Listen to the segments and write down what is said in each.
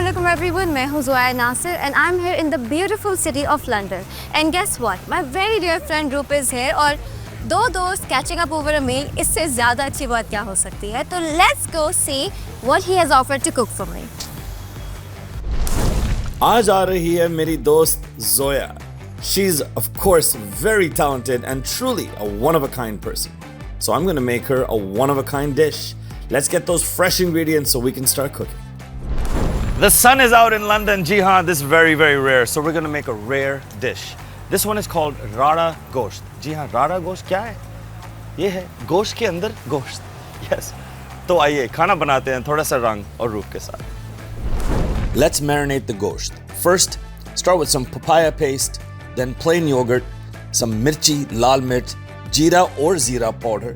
Assalamualaikum everyone, मैं हूँ Zoya Nasir and I'm here in the beautiful city of London. And guess what? My very dear friend Roop is here और दो दोस्त catching up over a meal, इससे ज़्यादा अच्छी बात क्या हो सकती है? तो let's go see what he has offered to cook for me. आज आ रही है मेरी दोस्त Zoya. She's of course very talented and truly a one-of-a-kind person. So I'm gonna make her a one-of-a-kind dish. Let's get those fresh ingredients so we can start cooking. The sun is out in London. Ji haan, this is very, very rare. So we're gonna make a rare dish. This one is called Rada Gosht. Ji haan, Rada Gosht क्या है? ये है गोश्त के अंदर गोश्त. Yes. तो आइए खाना बनाते हैं थोड़ा सा रंग और रूप के साथ. Let's marinate the gosht. First, start with some papaya paste, then plain yogurt, some mirchi, lal mirch, jeera or zira powder,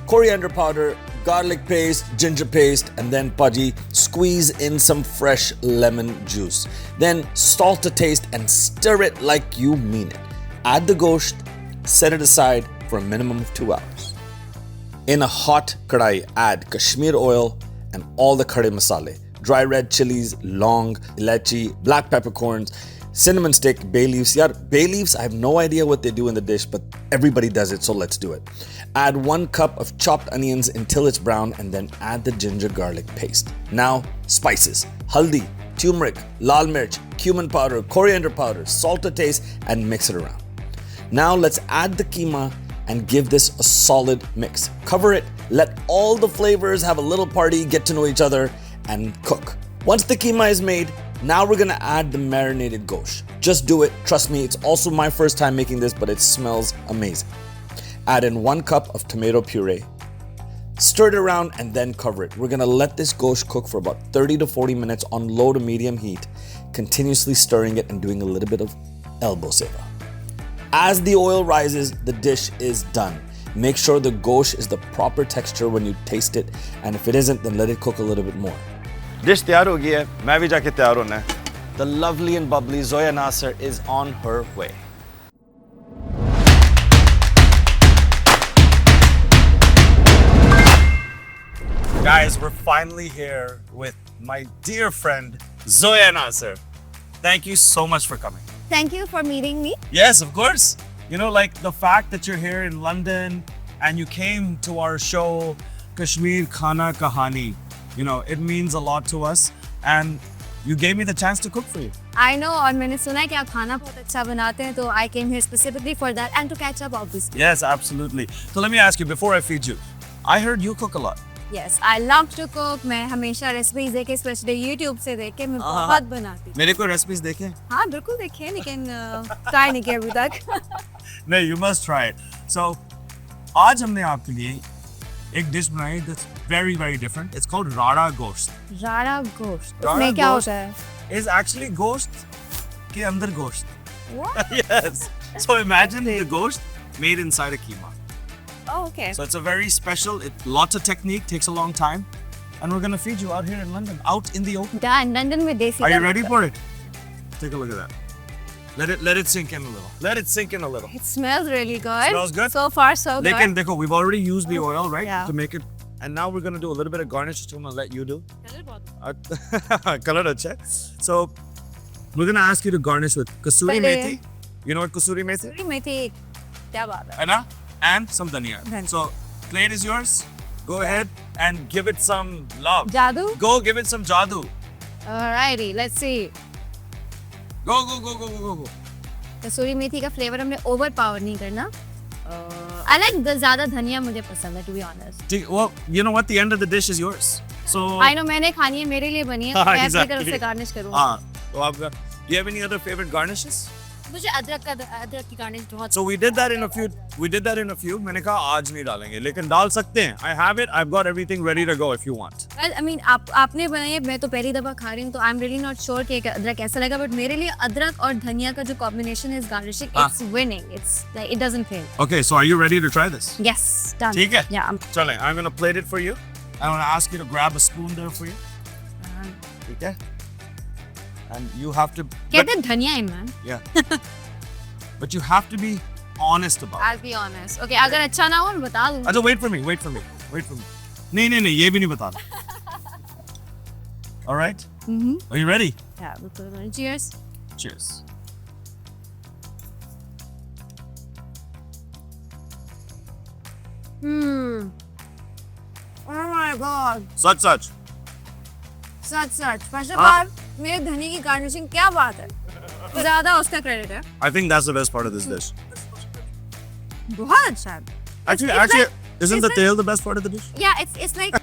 coriander powder, garlic paste, ginger paste, and then paji, squeeze in some fresh lemon juice. Then salt to taste and stir it like you mean it. Add the gosht, set it aside for a minimum of 2 hours. In a hot kadai, add Kashmir oil and all the curry masale. Dry red chilies, long, ilachi, black peppercorns, cinnamon stick, bay leaves. Yeah, bay leaves, I have no idea what they do in the dish, but everybody does it, so let's do it. Add 1 cup of chopped onions until it's brown and then add the ginger garlic paste. Now, spices. Haldi, turmeric, lal mirch, cumin powder, coriander powder, salt to taste, and mix it around. Now let's add the keema and give this a solid mix. Cover it, let all the flavors have a little party, get to know each other, and cook. Once the keema is made, now we're gonna add the marinated gosht. Just do it, trust me, it's also my first time making this, but it smells amazing. Add in 1 cup of tomato puree. Stir it around and then cover it. We're gonna let this gosht cook for about 30 to 40 minutes on low to medium heat, continuously stirring it and doing a little bit of elbow seva. As the oil rises, the dish is done. Make sure the gosht is the proper texture when you taste it, and if it isn't, then let it cook a little bit more. Dish तैयार हो गई है, मैं भी जाके तैयार होना है. The lovely and bubbly Zoya Nasir is on her way. Guys, we're finally here with my dear friend Zoya Nasir. Thank you so much for coming. Thank you for meeting me. Yes, of course. You know, like the fact that you're here in London and you came to our show, Kashmir Khana Kahani, you know, it means a lot to us. And you gave me the chance to cook for you. I know और मैंने सुना है कि आप खाना बहुत अच्छा बनाते हैं, तो I came here specifically for that and to catch up obviously. Yes, absolutely. So let me ask you, before I feed you, I heard you cook a lot. Yes, I love to cook. मैं हमेशा recipes देखे, specially YouTube से देख के मैं बहुत बनाती हूँ. मेरे को रेसिपीज देखे? हाँ बिल्कुल देखे, लेकिन ट्राई नहीं किया अभी तक. नहीं, you must try it. So आज हमने आपके लिए एक डिश बनाई that's very very different. It's called Rada Gosht. Rada Gosht. उसमें क्या होता है? Is actually gosht के अंदर gosht. What? Yes. So imagine the gosht made inside a keema. Oh, okay. So it's a very special, lots of technique, takes a long time. And we're gonna feed you out here in London, out in the open. Done. London में देसी. Are you ready for it? Take a look at that. Let it sink in a little. Let it sink in a little. It smells really good. Smells good? So far, so good. Lekin, dekho, we've already used the oil, right? Yeah. To make it. And now we're gonna do a little bit of garnish, which I'm gonna let you do. Color acha hai. So we're gonna ask you to garnish with kasuri methi. You know what kasuri methi? Kasuri methi, क्या बात है? है ना? And some dhania. Dhania. So plate is yours. Go ahead and give it some love. जादू? Go give it some jadoo. Alrighty, let's see. Go, go, go, go, go, go. कसूरी मेथी का flavour हमने over power नहीं करना. I like ज़्यादा धनिया मुझे पसंद है, to be honest. Well, you know what? The end of the dish is yours. So. I know मैंने खानी है, मेरे लिए बनी है. मैं अपनी तरफ से गार्निश करूँगा. हाँ, तो आपका. Do you have any other favorite garnishes? मुझे अदरक की गार्निश बहुत. So we did that in a few. मैंने कहा आज नहीं डालेंगे, लेकिन डाल सकते हैं. I have it. I've got everything ready to go if you want. Well, I mean आपने बनाई है, मैं तो पहली दफा खा रही हूँ, तो I'm really not sure कि अदरक कैसा लगा, but मेरे लिए अदरक और धनिया का जो combination is garnishing, it's winning. It's like it doesn't fail. Okay, so are you ready to try this? Yes, done. ठीक है. Yeah. चलें, I'm gonna plate it for you. I'm gonna ask you to grab a spoon there for you. ठीक है. And you have to. कहते हैं धनिया in man. Yeah. But you have to be honest about it. I'll be honest. Okay, अगर अच्छा ना हो मैं बता दूँगी. अच्छा, wait for me. नहीं, ये भी नहीं बताना. All right? Are you ready? Yeah, we'll put it on. Cheers. Cheers. Oh my god. Such. Such first of all मेरे धनी की गार्निशिंग क्या बात है, ज्यादा उसका क्रेडिट है, I think that's the best part of this dish. बहुत अच्छा है. Actually, isn't the it's tail the best part of the dish? Yeah, it's like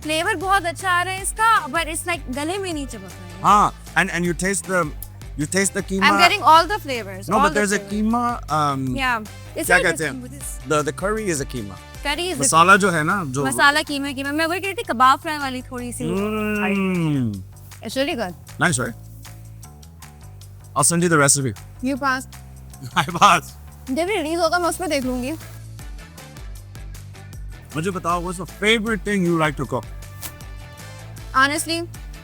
flavour बहुत अच्छा आ रहा है इसका, but it's like गले में नहीं चिपक रहा है. And you taste the keema. I'm getting all the flavors. No, all but the there's a flavors. keema. Yeah. It's क्या very कहते different with हैं? this. The curry is a keema. Curry is मसाला जो है ना जो. मसाला कीमा मैं वही कह रही थी, कबाब फ्राई वाली थोड़ी सी. It's really good. Nice, right? I'll send you the recipe. You pass. My boss. जब रिलीज होगा मैं उसमें देख लूंगी. मुझे बताओ, what's the favorite thing you like to cook? Honestly,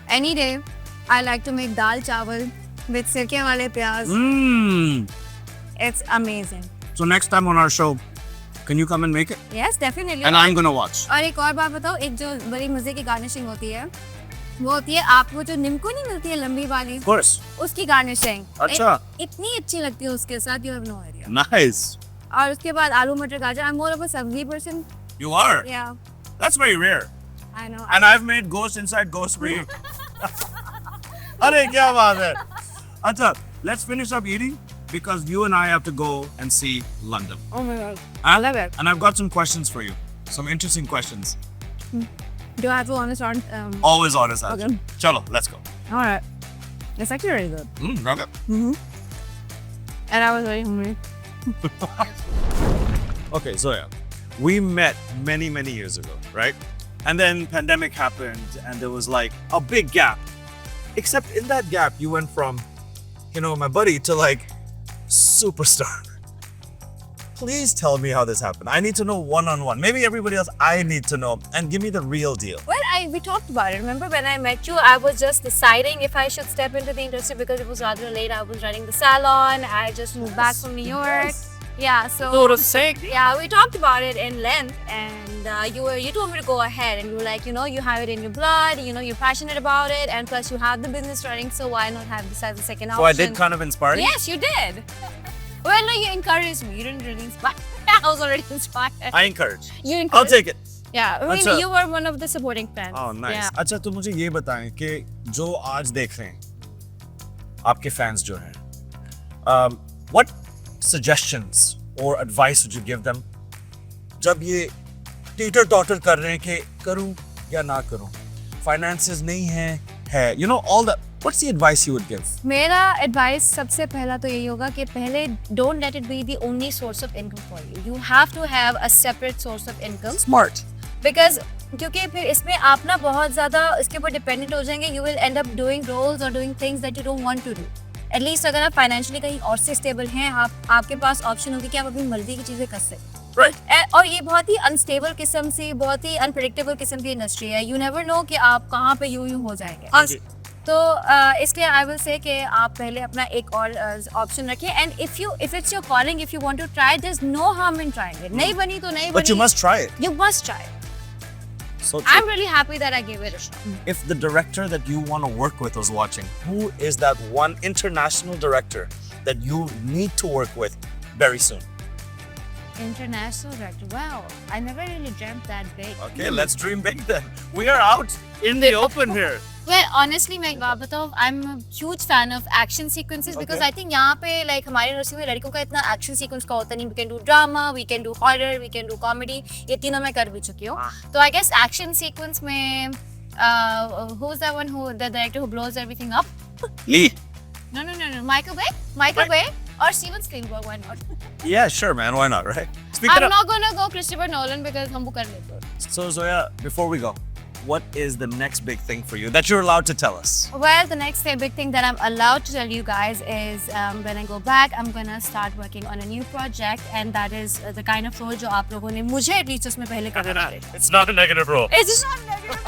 any day I like to make dal chawal with सिरके वाले प्याज. It's amazing. So next time on our show, can you come and make it? Yes, definitely. And I'm gonna watch. और एक और बात बताओ, एक जो बड़ी मजे की गार्निशिंग होती है वो होती है आपको जो निम्को नहीं मिलती है लंबी वाली, Of course. उसकी गार्निशिंग. अच्छा. इतनी अच्छी लगती है उसके साथ, you have no idea. Nice. और उसके बाद आलू मटर गाजर. I'm more of a सब्जी person. You are? Yeah, That's very rare. I know. And I've made ghost inside ghost for you. अरे क्या बात है. अच्छा, let's finish up eating because you and I have to go and see London. Oh my god. I love it. And I've got some questions for you. Some interesting questions. Do I have to honest on? Always honest answer. Okay. Chalo, let's go. All right. It's actually really good. Okay. And I was very hungry. Okay, Zoya, we met many, many years ago, right? And then pandemic happened and there was like a big gap. Except in that gap, you went from, my buddy to like superstar. Please tell me how this happened. I need to know one-on-one. Maybe everybody else, I need to know. And give me the real deal. Well, we talked about it. Remember when I met you, I was just deciding if I should step into the industry because it was rather late. I was running the salon. I just moved back from New York. Yeah, so yeah, we talked about it in length, and you told me to go ahead, and you were like, you have it in your blood, you're passionate about it, and plus you have the business running, so why not have this as a second option? So I did kind of inspire you? Yes, you did. Well, no, you encouraged me. You didn't really inspire. I was already inspired. I encourage. You encouraged. I'll take it. Yeah, I mean, अच्छा. you were one of the supporting fans. Oh, nice. Yeah. अच्छा, तो मुझे ये बताएं कि जो आज देख रहे हैं, आपके fans जो हैं, what suggestions or advice would you give them? जब ये teeter-totter कर रहे हैं कि करूं या ना करूं, finances नहीं है, all that. What's the advice you would give? मेरा advice सबसे पहला तो यही होगा कि पहले don't let it be the only source of income for you. You have to have a separate source of income. Smart. Because क्योंकि फिर इसमें आप ना बहुत ज़्यादा इसके ऊपर dependent हो जाएंगे. You will end up doing roles or doing things that you don't want to do. At least अगर आप financially कहीं और से stable हैं, आपके पास option होगी कि आप अपनी मर्जी की चीज़ें कर सकते. Right. और ये बहुत ही unstable किस्म से, बहुत ही unpredictable किस्म की industry है. You never know कि आप कहाँ पे यूं हो जाएंगे. हाँ जी. तो इसलिए आई विल से कि आप पहले अपना एक और ऑप्शन रखिए, and if it's your calling, if you want to try, there is no harm in trying it. नहीं बनी तो नहीं बनी, But you must try it. You must try. So I'm really happy that I gave it a shot. if the director that you want to work with was watching, who is that one international director that you need to work with very soon? International director. Wow, I never really dreamt that big. Okay, let's dream big then. We are out in the open here. Well, honestly, मैं एक बात बताऊँ, I'm a huge fan of action sequences because I think यहाँ पे like हमारे industry में लड़कियों का इतना action sequence का होता नहीं. We can do drama, we can do horror, we can do comedy. ये तीनों मैं कर भी चुकी हूँ. तो I guess action sequence में who's that one the director who blows everything up? Lee. No. Michael Bay or Steven Spielberg. Why not? Yeah, sure, man. Why not, right? I'm not gonna go Christopher Nolan because हम वो कर लेते हैं. So Zoya, before we go, what is the next big thing for you that you're allowed to tell us? Well, the next big thing that I'm allowed to tell you guys is when I go back, I'm gonna start working on a new project, and that is the kind of role जो आप लोगों ने मुझे at least उसमें पहले कहा था. It's not a negative role. It's just not negative.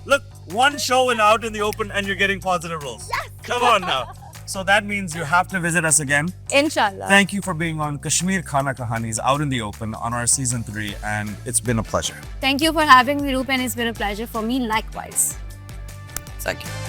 Look, one show and out in the open and you're getting positive roles. Yes. Come on now. So that means you have to visit us again. Inshallah. Thank you for being on Kashmir Khana Kahanis out in the open on our season 3, and it's been a pleasure. Thank you for having me, Roop, and it's been a pleasure for me likewise. second.